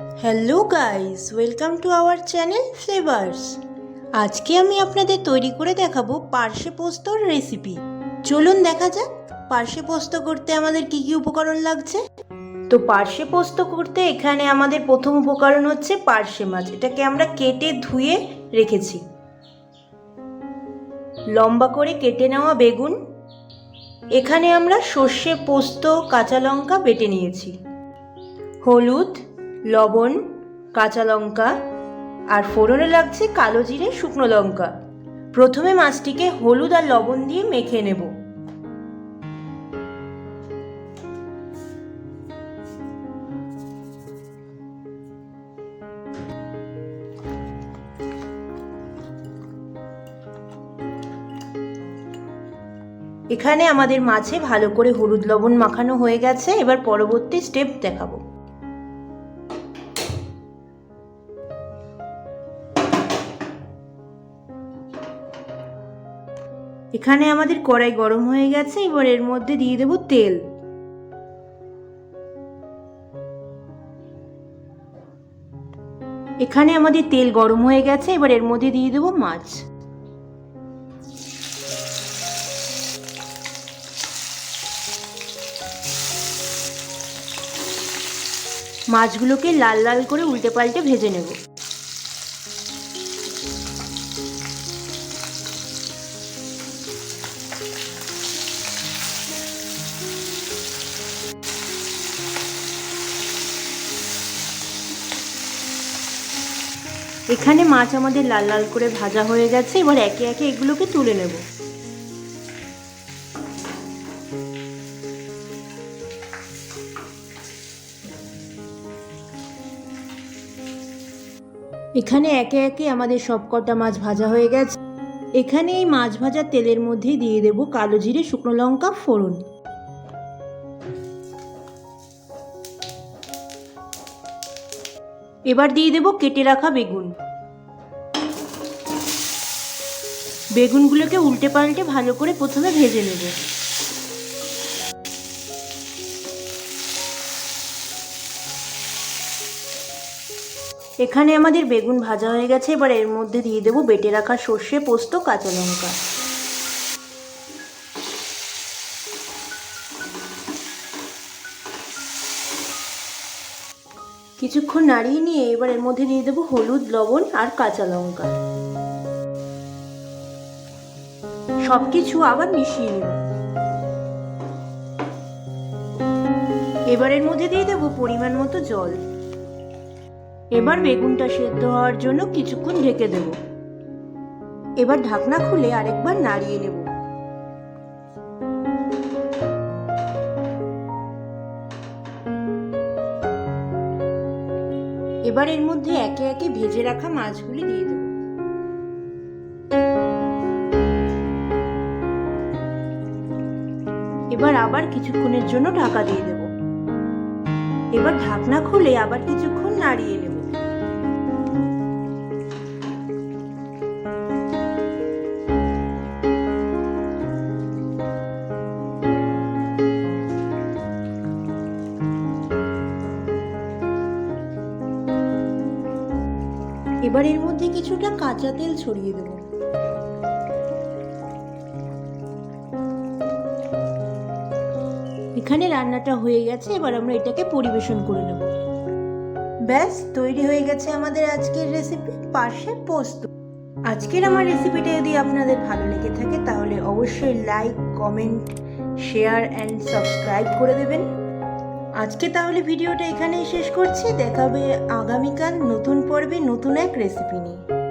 Hello guys, welcome to our channel flavours. আজকে আমি আপনাদের তৈরি করে দেখাবো পার্শে পোস্তর রেসিপি। চলুন দেখা যাক পার্শে পোস্ত করতে আমাদের কি কি উপকরণ লাগছে। তো পার্শে পোস্ত করতে এখানে আমাদের প্রথম উপকরণ হচ্ছে পার্শে মাছ। এটাকে আমরা কেটে ধুয়ে রেখেছি। লম্বা করে কেটে নেওয়া বেগুন, এখানে আমরা সর্ষে, পোস্ত, কাঁচা লঙ্কা বেটে নিয়েছি, হলুদ, লবণ, কাঁচা লঙ্কা আর ফোড়নে লাগছে কালো জিরে, শুকনো লঙ্কা। প্রথমে মাছটিকে হলুদ আর লবণ দিয়ে মেখে নেব। এখানে আমাদের মাছে ভালো করে হলুদ লবণ মাখানো হয়ে গেছে। এবার পরবর্তী স্টেপ দেখাবো। এখানে আমাদের কড়াই গরম হয়ে গেছে। এবার এর মধ্যে দিয়ে দেব তেল। এখানে আমাদের তেল গরম হয়ে গেছে। এবার এর মধ্যে দিয়ে দেব মাছ। মাছগুলোকে লাল লাল করে উল্টে পাল্টে ভেজে নেব। এখানে মাছ আমাদের লাল লাল করে ভাজা হয়ে গেছে। এবার একে একে এগুলোকে তুলে নেব। এখানে একে একে আমাদের সবকটা মাছ ভাজা হয়ে গেছে। এখানে এই মাছ ভাজার তেলের মধ্যে দিয়ে দেব কালো জিরে, শুকনো লঙ্কা, ফোড়ন। এবার দিয়ে দেব কেটে রাখা বেগুন। বেগুনগুলোকে উল্টে পাল্টে ভালো করে প্রথমে ভেজে নেব। এখানে আমাদের বেগুন ভাজা হয়ে গেছে। এবার এর মধ্যে দিয়ে দেব বেটে রাখা সর্ষে, পোস্ত, কাঁচা লঙ্কা। কিছুক্ষণ নাড়িয়ে নিয়ে এবার এর মধ্যে দিয়ে দেব হলুদ, লবণ আর কাঁচা লঙ্কা। সবকিছু আবার মিশিয়ে নেব। এবার এর মধ্যে দিয়ে দেব পরিমাণ মতো জল। এবার বেগুনটা সেদ্ধ হওয়ার জন্য কিছুক্ষণ ঢেকে দেব। এবার ঢাকনা খুলে আরেকবার নাড়িয়ে নেব। এবার এর মধ্যে একে একে ভেজে রাখা মাছগুলি দিয়ে দেব। এবার আবার কিছুক্ষণের জন্য ঢাকা দিয়ে দেব। এবার ঢাকনা খুলে আবার কিছুক্ষণ নাড়িয়ে নেব। এবার এর মধ্যে কিছুটা কাঁচা তেল ছড়িয়ে দেব। এখানে রান্নাটা হয়ে গেছে। এবার আমরা এটাকে পরিবেশন করে নেব। ব্যাস তৈরি হয়ে গেছে আমাদের আজকের রেসিপি পার্শে পোস্ত। আজকের আমার রেসিপিটা যদি আপনাদের ভালো লেগে থাকে তাহলে অবশ্যই like, comment, share and subscribe করে দেবেন। আজকে তাহলে ভিডিওটা এখানেই শেষ করছি। দেখা হবে আগামীকাল নতুন পর্বে নতুন এক রেসিপি নিয়ে।